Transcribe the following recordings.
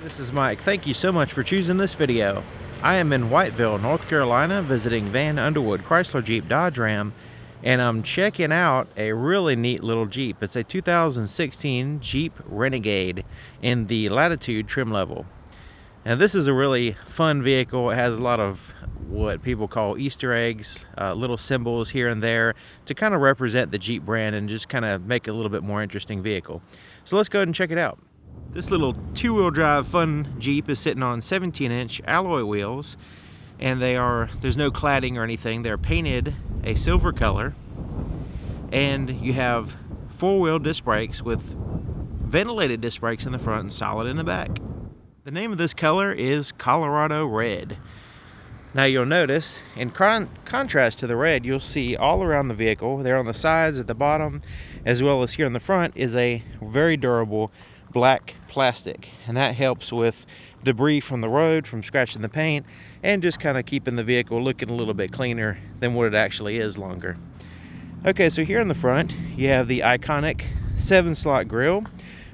This is Mike. Thank you so much for choosing this video. I am in Whiteville, North Carolina, visiting Van Underwood Chrysler Jeep Dodge Ram, and I'm checking out a really neat little Jeep. It's a 2016 Jeep Renegade in the Latitude trim level. Now this is a really fun vehicle. It has a lot of what people call Easter eggs, little symbols here and there to kind of represent the Jeep brand and just kind of make it a little bit more interesting vehicle. So let's go ahead and check it out. This little two-wheel drive fun Jeep is sitting on 17-inch alloy wheels, and there's no cladding or anything. They're painted a silver color, and you have four-wheel disc brakes with ventilated disc brakes in the front and solid in the back. The name of this color is Colorado Red. Now you'll notice, in contrast to the red, you'll see all around the vehicle, there on the sides, at the bottom, as well as here in the front, is a very durable black plastic, and that helps with debris from the road, from scratching the paint, and just kind of keeping the vehicle looking a little bit cleaner than what it actually is longer. Okay, so here in the front you have the iconic 7-slot grille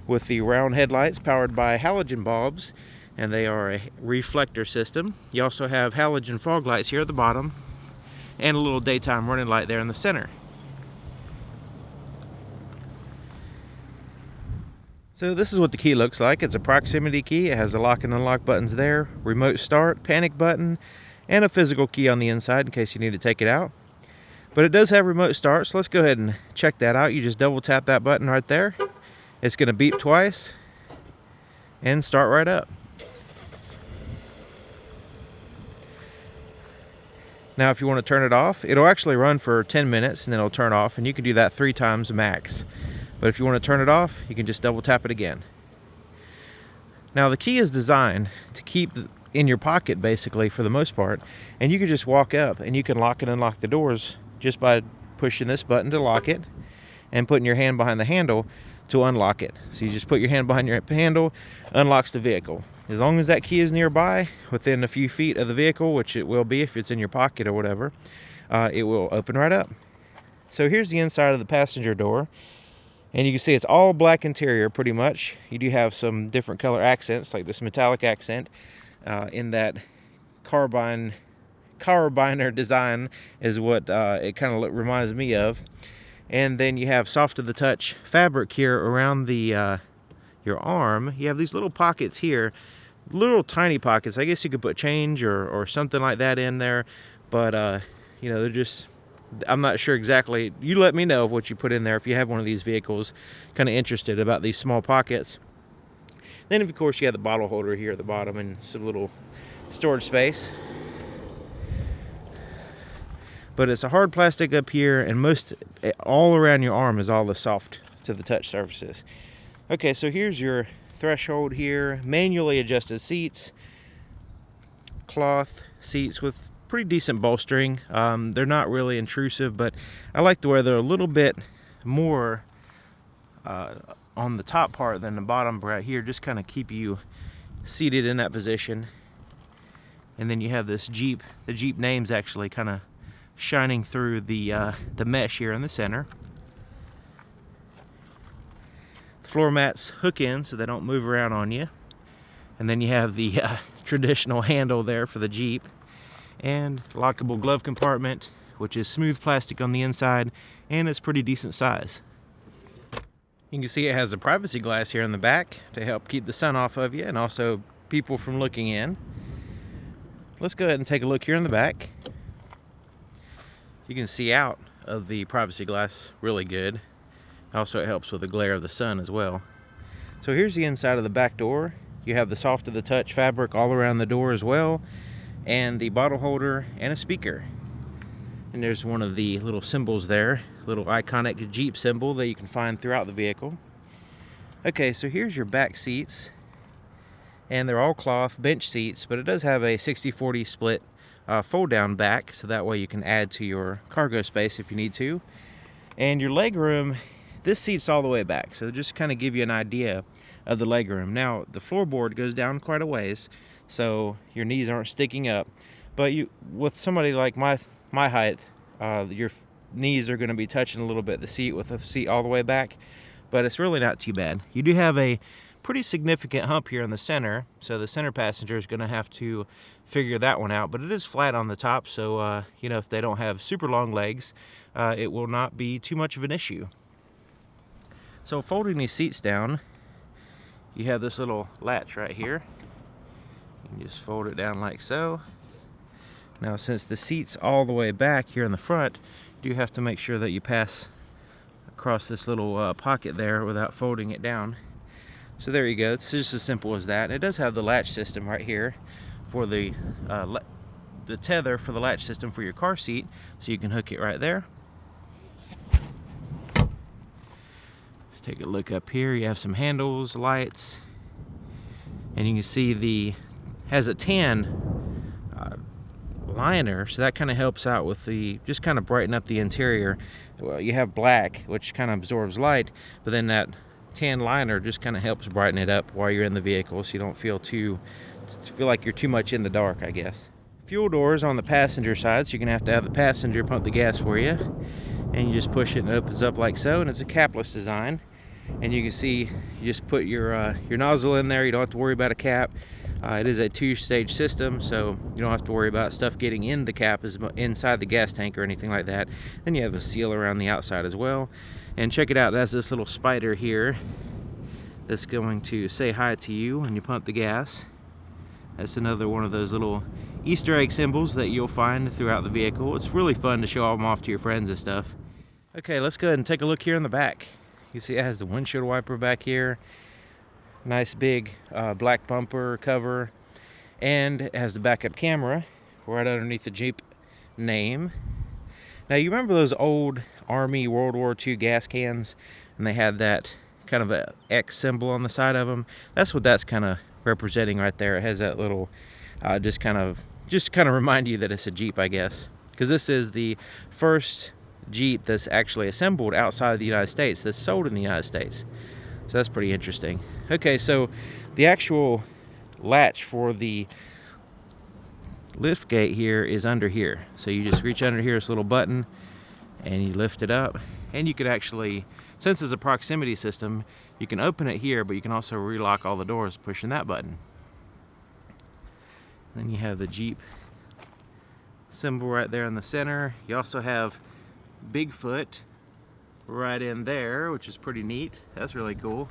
with the round headlights powered by halogen bulbs, and they are a reflector system. You also have halogen fog lights here at the bottom and a little daytime running light there in the center. So this is what the key looks like. It's a proximity key. It has the lock and unlock buttons there, remote start, panic button, and a physical key on the inside in case you need to take it out. But it does have remote start, so let's go ahead and check that out. You just double tap that button right there. It's going to beep twice and start right up. Now if you want to turn it off, it'll actually run for 10 minutes and then it'll turn off, and you can do that 3 times max. But if you want to turn it off, you can just double tap it again. Now the key is designed to keep in your pocket basically for the most part, and you can just walk up and you can lock and unlock the doors just by pushing this button to lock it and putting your hand behind the handle to unlock it. So you just put your hand behind your handle, unlocks the vehicle. As long as that key is nearby, within a few feet of the vehicle, which it will be if it's in your pocket or whatever, it will open right up. So here's the inside of the passenger door. And you can see it's all black interior pretty much. You do have some different color accents, like this metallic accent in that carabiner design is what it kind of reminds me of. And then you have soft to the touch fabric here around the your arm. You have these little pockets here, little tiny pockets. I guess you could put change or something like that in there, but you know, they're just, I'm not sure exactly. You let me know what you put in there if you have one of these vehicles, kind of interested about these small pockets. Then of course you have the bottle holder here at the bottom and some little storage space. But it's a hard plastic up here, and all around your arm is all the soft to the touch surfaces. Okay, so here's your threshold here, manually adjusted seats, cloth seats with pretty decent bolstering. They're not really intrusive, but I like the way they're a little bit more on the top part than the bottom right here, just kind of keep you seated in that position. And then you have this Jeep, the Jeep name's actually kind of shining through the mesh here in the center. The floor mats hook in so they don't move around on you. And then you have the traditional handle there for the Jeep, and lockable glove compartment, which is smooth plastic on the inside, and it's pretty decent size. You can see it has a privacy glass here in the back to help keep the sun off of you and also people from looking in. Let's go ahead and take a look here in the back. You can see out of the privacy glass really good. Also it helps with the glare of the sun as well. So here's the inside of the back door. You have the soft to the touch fabric all around the door as well, and the bottle holder and a speaker. And there's one of the little symbols there, little iconic Jeep symbol that you can find throughout the vehicle. Okay, so here's your back seats, and they're all cloth bench seats, but it does have a 60-40 split fold down back, so that way you can add to your cargo space if you need to. And your leg room, this seat's all the way back, so just kind of give you an idea of the leg room. Now the floorboard goes down quite a ways, so your knees aren't sticking up, but with somebody like my height, your knees are going to be touching a little bit the seat with the seat all the way back, but it's really not too bad. You do have a pretty significant hump here in the center, so the center passenger is going to have to figure that one out. But it is flat on the top, so you know, if they don't have super long legs, it will not be too much of an issue. So folding these seats down, you have this little latch right here. You can just fold it down like so. Now, since the seat's all the way back here in the front, you have to make sure that you pass across this little pocket there without folding it down. So there you go. It's just as simple as that. It does have the latch system right here for the tether for the latch system for your car seat, so you can hook it right there. Let's take a look up here. You have some handles, lights, and you can see the has a tan liner, so that kind of helps out with the just kind of brighten up the interior. Well, you have black, which kind of absorbs light, but then that tan liner just kind of helps brighten it up while you're in the vehicle, so you don't feel like you're too much in the dark, I guess. Fuel doors on the passenger side, so you're gonna have to have the passenger pump the gas for you, and you just push it and it opens up like so, and it's a capless design. And you can see you just put your nozzle in there. You don't have to worry about a cap. It is a two-stage system, so you don't have to worry about stuff getting in the cap inside the gas tank or anything like that. Then you have a seal around the outside as well. And check it out, it has this little spider here that's going to say hi to you when you pump the gas. That's another one of those little Easter egg symbols that you'll find throughout the vehicle. It's really fun to show them off to your friends and stuff. Okay, let's go ahead and take a look here in the back. You see it has the windshield wiper back here. Nice big black bumper cover. And it has the backup camera right underneath the Jeep name. Now, you remember those old Army World War II gas cans? And they had that kind of a X symbol on the side of them. That's what that's kind of representing right there. It has that little, just kind of remind you that it's a Jeep, I guess. Because this is the first Jeep that's actually assembled outside of the United States, that's sold in the United States. So that's pretty interesting. Okay, so the actual latch for the lift gate here is under here. So you just reach under here, this little button, and you lift it up. And you could actually, since it's a proximity system, you can open it here, but you can also relock all the doors pushing that button. Then you have the Jeep symbol right there in the center. You also have Bigfoot right in there, which is pretty neat. That's really cool.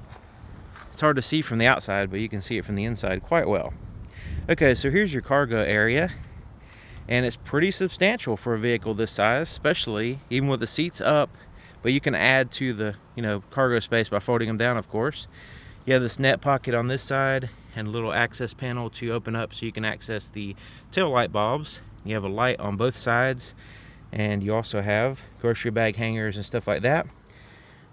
It's hard to see from the outside, but you can see it from the inside quite well. Okay, so here's your cargo area, and it's pretty substantial for a vehicle this size, especially even with the seats up, but you can add to the cargo space by folding them down, of course. You have this net pocket on this side and a little access panel to open up so you can access the tail light bulbs. You have a light on both sides, and you also have grocery bag hangers and stuff like that.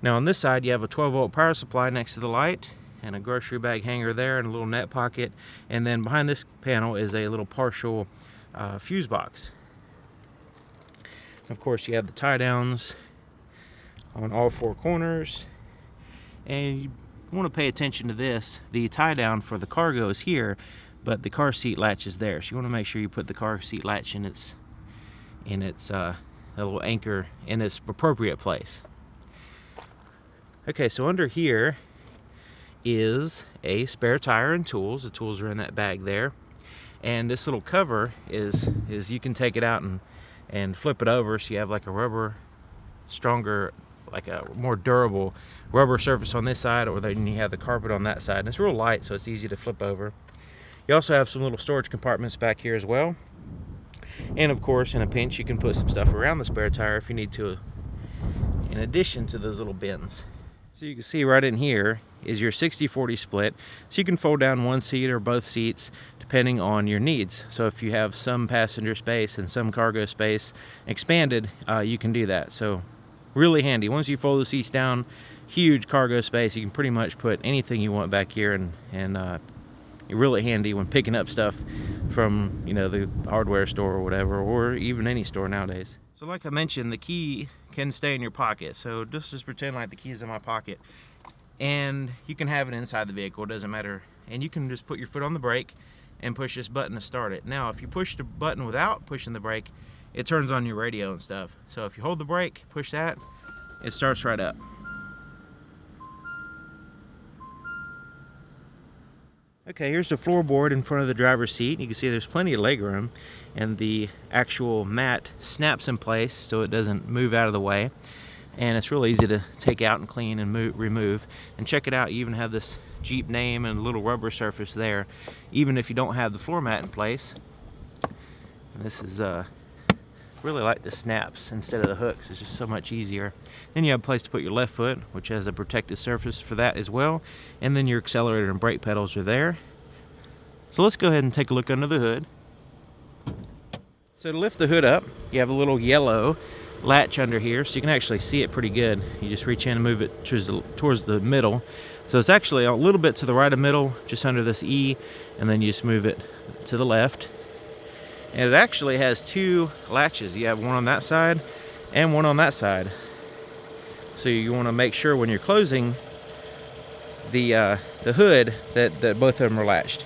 Now on this side you have a 12-volt power supply next to the light, and a grocery bag hanger there, and a little net pocket, and then behind this panel is a little partial fuse box. Of course, you have the tie downs on all four corners, and you want to pay attention to this. The tie down for the cargo is here, but the car seat latch is there, so you want to make sure you put the car seat latch in its a little anchor in its appropriate place. Okay, so under here is a spare tire and tools. The tools are in that bag there, and this little cover is you can take it out and flip it over, so you have like a rubber, stronger, like a more durable rubber surface on this side, or then you have the carpet on that side, and it's real light, so it's easy to flip over. You also have some little storage compartments back here as well, and of course in a pinch you can put some stuff around the spare tire if you need to, in addition to those little bins. So you can see right in here is your 60-40 split, so you can fold down one seat or both seats depending on your needs. So if you have some passenger space and some cargo space expanded, you can do that. So really handy. Once you fold the seats down, huge cargo space, you can pretty much put anything you want back here, and really handy when picking up stuff from the hardware store or whatever, or even any store nowadays. So like I mentioned, the key can stay in your pocket, so just pretend like the key is in my pocket, and you can have it inside the vehicle, it doesn't matter, and you can just put your foot on the brake and push this button to start it. Now if you push the button without pushing the brake, it turns on your radio and stuff. So if you hold the brake, push that, it starts right up. Okay, here's the floorboard in front of the driver's seat. You can see there's plenty of leg room, and the actual mat snaps in place so it doesn't move out of the way. And it's really easy to take out and clean and remove. And check it out, you even have this Jeep name and a little rubber surface there, even if you don't have the floor mat in place. And this is really like the snaps instead of the hooks. It's just so much easier. Then you have a place to put your left foot, which has a protective surface for that as well. And then your accelerator and brake pedals are there. So let's go ahead and take a look under the hood. So to lift the hood up, you have a little yellow latch under here, so you can actually see it pretty good. You just reach in and move it towards the middle. So it's actually a little bit to the right of middle, just under this E, and then you just move it to the left. And it actually has two latches. You have one on that side and one on that side. So you want to make sure when you're closing the hood that both of them are latched.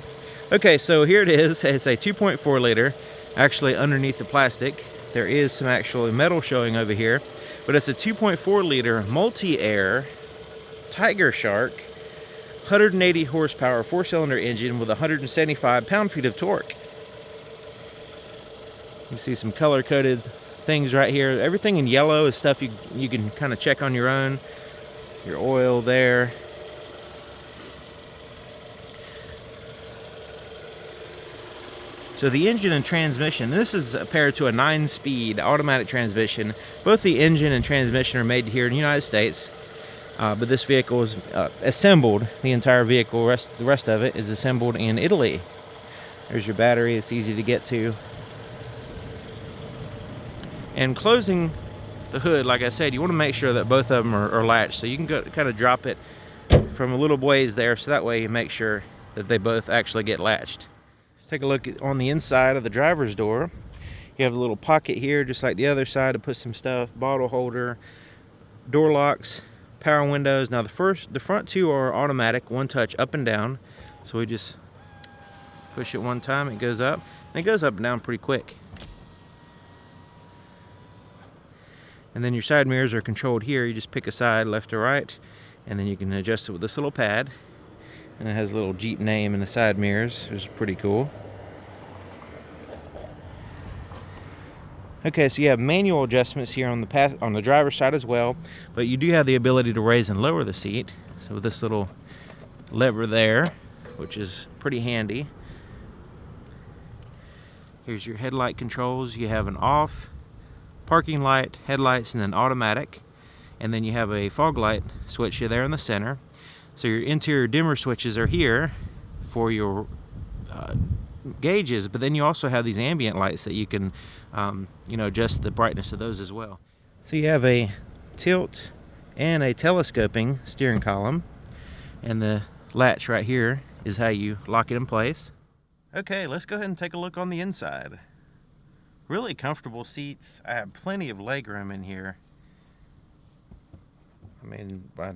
Okay, so here it is. It's a 2.4 liter. Actually, underneath the plastic, there is some actual metal showing over here, but it's a 2.4 liter multi-air Tiger Shark 180 horsepower 4-cylinder engine with 175 pound-feet of torque. You see some color-coded things right here. Everything in yellow is stuff you can kind of check on your own. Your oil there. So the engine and transmission, this is paired to a 9-speed automatic transmission. Both the engine and transmission are made here in the United States, but this vehicle is assembled, the entire vehicle, the rest of it is assembled in Italy. There's your battery, it's easy to get to. And closing the hood, like I said, you want to make sure that both of them are latched. So you can go kind of drop it from a little ways there, so that way you make sure that they both actually get latched. Let's take a look on the inside of the driver's door. You have a little pocket here, just like the other side, to put some stuff, bottle holder, door locks, power windows. Now the front two are automatic, one touch up and down. So we just push it one time, it goes up, and it goes up and down pretty quick. And then your side mirrors are controlled here. You just pick a side, left or right, and then you can adjust it with this little pad. And it has a little Jeep name in the side mirrors, which is pretty cool. Okay, so you have manual adjustments here on the driver's side as well, but you do have the ability to raise and lower the seat. So with this little lever there, which is pretty handy. Here's your headlight controls. You have an off, parking light, headlights, and then automatic. And then you have a fog light switch here there in the center. So your interior dimmer switches are here for your gauges, but then you also have these ambient lights that you can adjust the brightness of those as well. So you have a tilt and a telescoping steering column, and the latch right here is how you lock it in place. Okay, let's go ahead and take a look on the inside. Really comfortable seats. I have plenty of leg room in here. I mean, my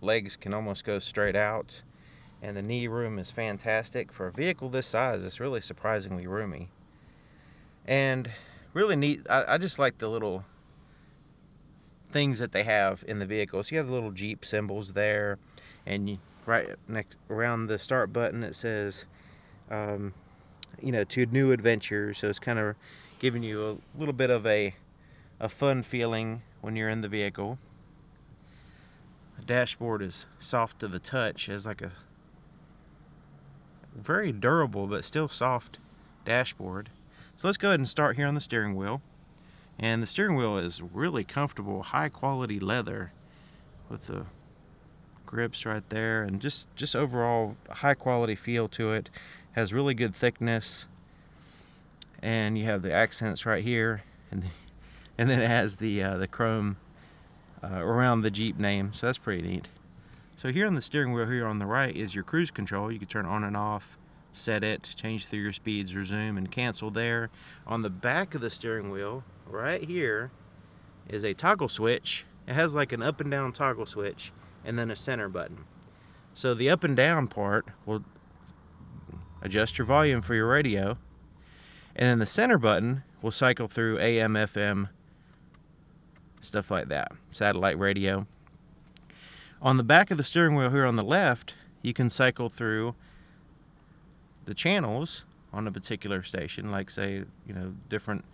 legs can almost go straight out, and the knee room is fantastic. For a vehicle this size, it's really surprisingly roomy. And really neat. I just like the little things that they have in the vehicle. So you have the little Jeep symbols there, and right next around the start button it says, to new adventures. So it's kind of giving you a little bit of a fun feeling when you're in the vehicle. The dashboard is soft to the touch. It has like a very durable but still soft dashboard. So let's go ahead and start here on the steering wheel. And the steering wheel is really comfortable, high quality leather with the grips right there, and just overall high quality feel to it. Has really good thickness. And you have the accents right here, and then it has the chrome around the Jeep name, so that's pretty neat. So here on the steering wheel here on the right is your cruise control. You can turn on and off, set it, change through your speeds, resume and cancel there. On the back of the steering wheel right here is a toggle switch. It has like an up and down toggle switch and then a center button. So the up and down part will adjust your volume for your radio, and then the center button will cycle through AM, FM, stuff like that, satellite radio. On the back of the steering wheel here on the left, you can cycle through the channels on a particular station, like say, you know, different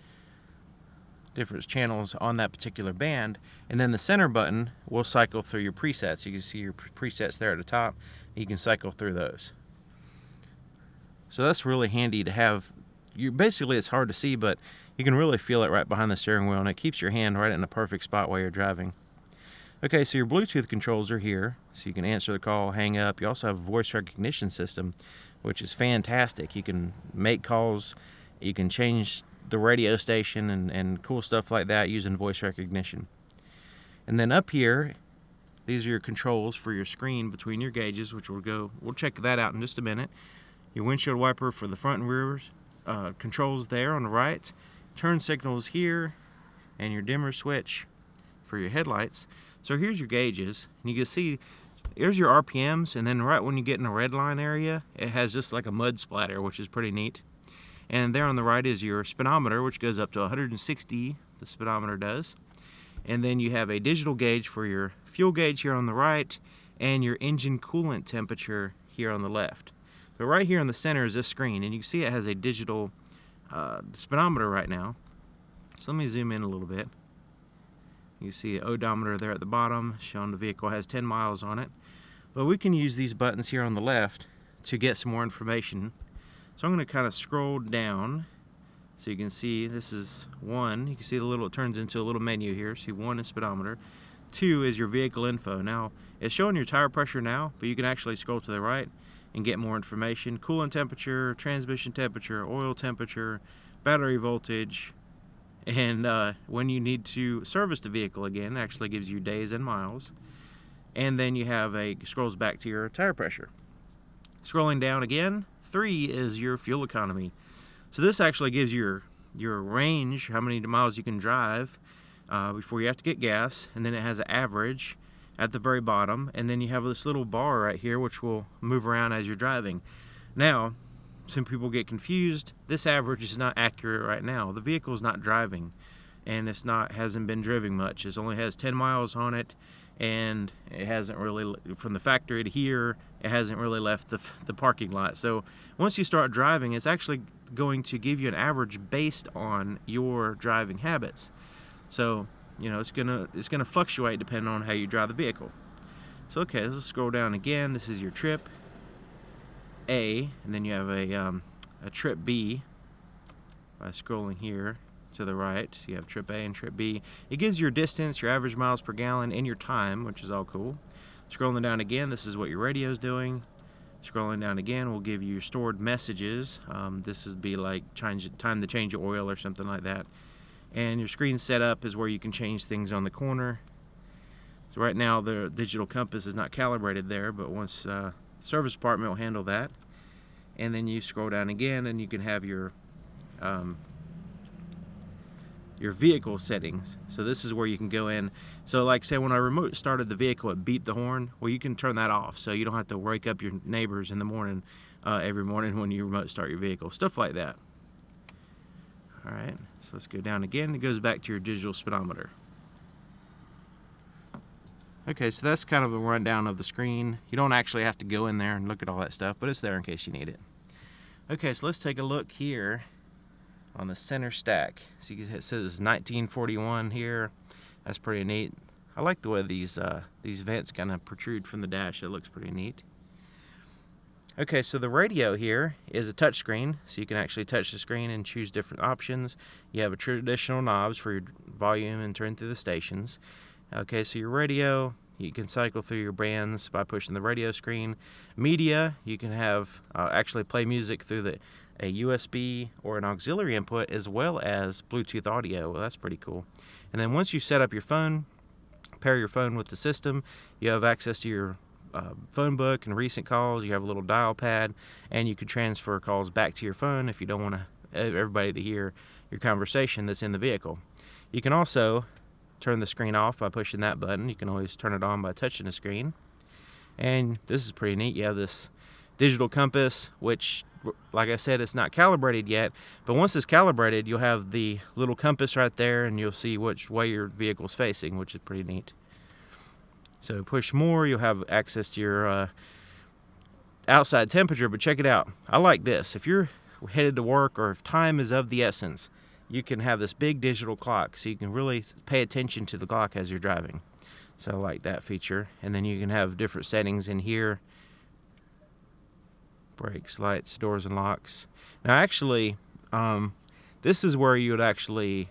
channels on that particular band, and then the center button will cycle through your presets. You can see your presets there at the top. You can cycle through those. So that's really handy to have. Basically, it's hard to see, but you can really feel it right behind the steering wheel, and it keeps your hand right in the perfect spot while you're driving. Okay, so your Bluetooth controls are here, so you can answer the call, hang up. You also have a voice recognition system, which is fantastic. You can make calls, you can change the radio station and cool stuff like that using voice recognition. And then up here, these are your controls for your screen between your gauges, which we'll check that out in just a minute. Your windshield wiper for the front and rear controls there on the right, turn signals here, and your dimmer switch for your headlights. So here's your gauges, and you can see here's your RPMs, and then right when you get in the red line area, it has just like a mud splatter, which is pretty neat. And there on the right is your speedometer, which goes up to 160, the speedometer does. And then you have a digital gauge for your fuel gauge here on the right, and your engine coolant temperature here on the left. So right here in the center is this screen, and you can see it has a digital speedometer right now. So let me zoom in a little bit. You see the odometer there at the bottom, showing the vehicle has 10 miles on it. But we can use these buttons here on the left to get some more information. So I'm going to kind of scroll down so you can see this is 1. You can see it turns into a little menu here. See 1 is speedometer. 2 is your vehicle info. Now it's showing your tire pressure now, but you can actually scroll to the right and get more information. Coolant temperature, transmission temperature, oil temperature, battery voltage, and when you need to service the vehicle again, it actually gives you days and miles. And then you have scrolls back to your tire pressure. Scrolling down again, 3 is your fuel economy. So this actually gives your range, how many miles you can drive before you have to get gas, and then it has an average at the very bottom, and then you have this little bar right here which will move around as you're driving. Now, some people get confused. This average is not accurate right now. The vehicle is not driving, and hasn't been driven much. It only has 10 miles on it, and it hasn't really, from the factory to here, it hasn't really left the parking lot. So once you start driving, it's actually going to give you an average based on your driving habits. So you know, it's gonna fluctuate depending on how you drive the vehicle. So okay, let's scroll down again. This is your trip A, and then you have a trip B by scrolling here to the right. So you have trip A and trip B. It gives your distance, your average miles per gallon, and your time, which is all cool. Scrolling down again, this is what your radio is doing. Scrolling down again will give you stored messages. This would be like time to change your oil or something like that. And your screen setup is where you can change things on the corner. So right now the digital compass is not calibrated there, but once the service department will handle that. And then you scroll down again, and you can have your vehicle settings. So this is where you can go in. So like say when I remote started the vehicle, it beeped the horn. Well, you can turn that off, so you don't have to wake up your neighbors in the morning every morning when you remote start your vehicle. Stuff like that. Alright, so let's go down again. It goes back to your digital speedometer. Okay, so that's kind of a rundown of the screen. You don't actually have to go in there and look at all that stuff, but it's there in case you need it. Okay, so let's take a look here on the center stack. So you can, it says 1941 here. That's pretty neat. I like the way these vents kind of protrude from the dash. It looks pretty neat. Okay, so the radio here is a touch screen, so you can actually touch the screen and choose different options. You have a traditional knobs for your volume and turn through the stations. Okay, so your radio, you can cycle through your bands by pushing the radio screen. Media, you can have actually play music through a USB or an auxiliary input, as well as Bluetooth audio. Well, that's pretty cool. And then once you set up your phone, pair your phone with the system, you have access to your phone book and recent calls. You have a little dial pad, and you can transfer calls back to your phone if you don't want everybody to hear your conversation that's in the vehicle. You can also turn the screen off by pushing that button. You can always turn it on by touching the screen. And this is pretty neat. You have this digital compass, which, like I said, it's not calibrated yet, but once it's calibrated, you'll have the little compass right there, and you'll see which way your vehicle's facing, which is pretty neat. So push more, you'll have access to your outside temperature, but check it out. I like this. If you're headed to work or if time is of the essence, you can have this big digital clock, so you can really pay attention to the clock as you're driving. So I like that feature. And then you can have different settings in here. Brakes, lights, doors and locks. Now actually, this is where you would actually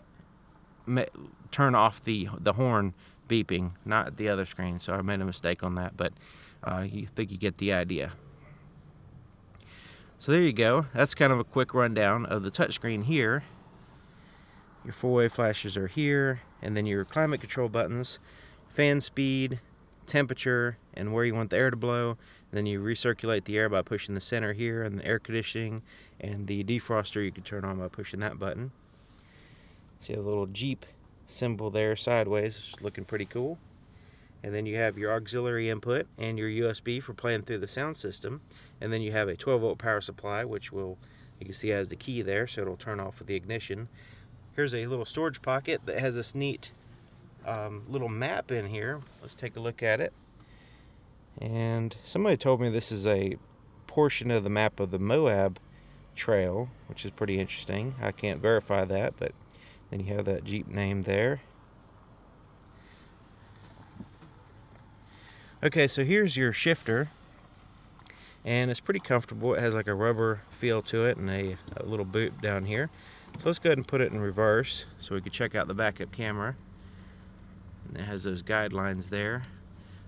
turn off the horn beeping, not the other screen. So I made a mistake on that, but you think you get the idea. So there you go. That's kind of a quick rundown of the touchscreen here. Your four-way flashes are here, and then your climate control buttons, fan speed, temperature, and where you want the air to blow. And then you recirculate the air by pushing the center here, and the air conditioning, and the defroster you can turn on by pushing that button. See a little Jeep symbol there sideways, looking pretty cool. And then you have your auxiliary input and your USB for playing through the sound system. And then you have a 12-volt power supply, which you can see has the key there, so it'll turn off with the ignition. Here's a little storage pocket that has this neat little map in here. Let's take a look at it. And somebody told me this is a portion of the map of the Moab Trail, which is pretty interesting. I can't verify that, but then you have that Jeep name there. Okay, so here's your shifter, and it's pretty comfortable. It has like a rubber feel to it and a little boot down here. So let's go ahead and put it in reverse so we can check out the backup camera. And it has those guidelines there.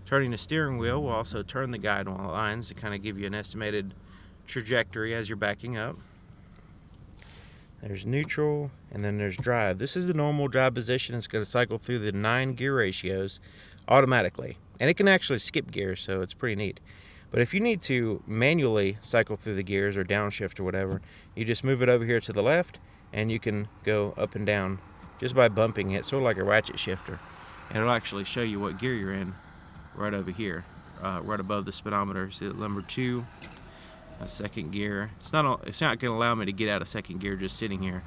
Turning the steering wheel will also turn the guidelines to kind of give you an estimated trajectory as you're backing up. There's neutral, and then there's drive. This is the normal drive position. It's going to cycle through the 9 gear ratios automatically. And it can actually skip gears, so it's pretty neat. But if you need to manually cycle through the gears or downshift or whatever, you just move it over here to the left, and you can go up and down just by bumping it, sort of like a ratchet shifter. And it'll actually show you what gear you're in right over here, right above the speedometer. See number 2, a second gear. It's not going to allow me to get out of second gear just sitting here,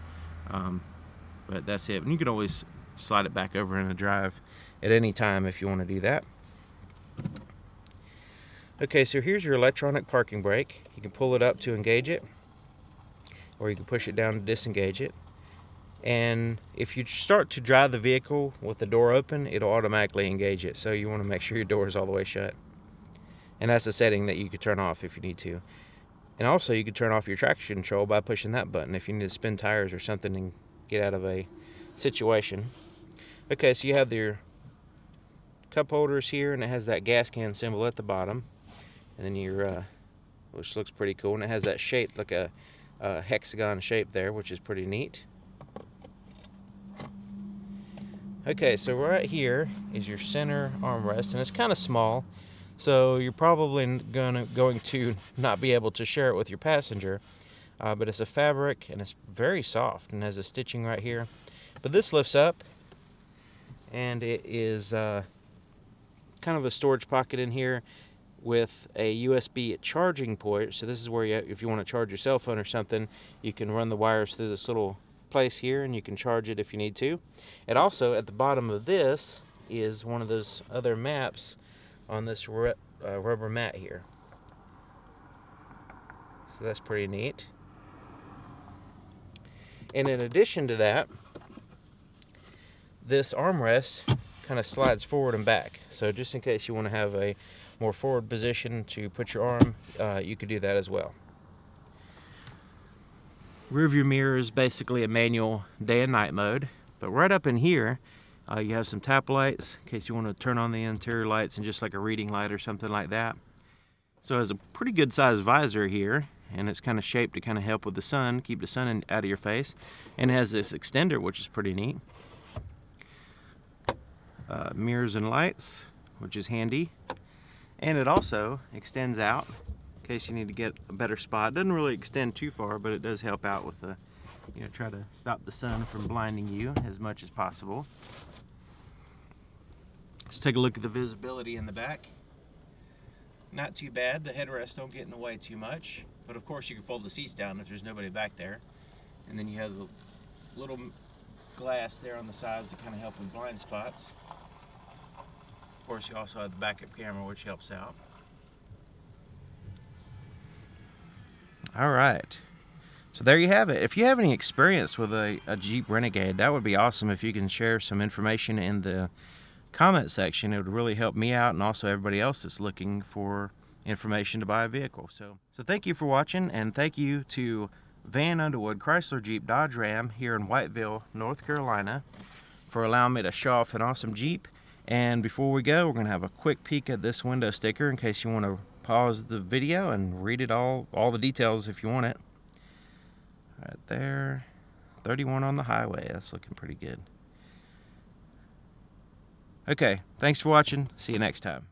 but that's it. And you can always slide it back over into drive at any time if you want to do that. Okay, so here's your electronic parking brake. You can pull it up to engage it, or you can push it down to disengage it. And if you start to drive the vehicle with the door open, it'll automatically engage it. So you want to make sure your door is all the way shut. And that's a setting that you could turn off if you need to. And also you could turn off your traction control by pushing that button if you need to spin tires or something and get out of a situation. Okay, so you have your cup holders here, and it has that gas can symbol at the bottom. And then your, which looks pretty cool, and it has that shape, like a hexagon shape there, which is pretty neat. Okay, so right here is your center armrest, and it's kind of small, so you're probably going to not be able to share it with your passenger, but it's a fabric, and it's very soft, and has a stitching right here. But this lifts up, and it is kind of a storage pocket in here with a USB charging port. So this is where if you want to charge your cell phone or something, you can run the wires through this little place here, and you can charge it if you need to. And also at the bottom of this is one of those other maps on this rubber mat here. So that's pretty neat. And in addition to that, this armrest kind of slides forward and back. So just in case you want to have a more forward position to put your arm, you could do that as well. Rear view mirror is basically a manual day and night mode, but right up in here you have some tap lights in case you want to turn on the interior lights, and just like a reading light or something like that. So it has a pretty good sized visor here, and it's kind of shaped to kind of help with the sun, keep the sun out of your face. And it has this extender, which is pretty neat. Mirrors and lights, which is handy. And it also extends out in case you need to get a better spot. It doesn't really extend too far, but it does help out with the, try to stop the sun from blinding you as much as possible. Let's take a look at the visibility in the back. Not too bad. The headrests don't get in the way too much, but of course you can fold the seats down if there's nobody back there. And then you have the little glass there on the sides to kind of help with blind spots. Of course, you also have the backup camera, which helps out. All right. So there you have it. If you have any experience with a Jeep Renegade, that would be awesome if you can share some information in the comment section. It would really help me out and also everybody else that's looking for information to buy a vehicle. So thank you for watching, and thank you to Van Underwood Chrysler Jeep Dodge Ram here in Whiteville, North Carolina, for allowing me to show off an awesome Jeep. And before we go, we're going to have a quick peek at this window sticker in case you want to pause the video and read it all the details if you want it. Right there, 31 on the highway. That's looking pretty good. Okay, thanks for watching. See you next time.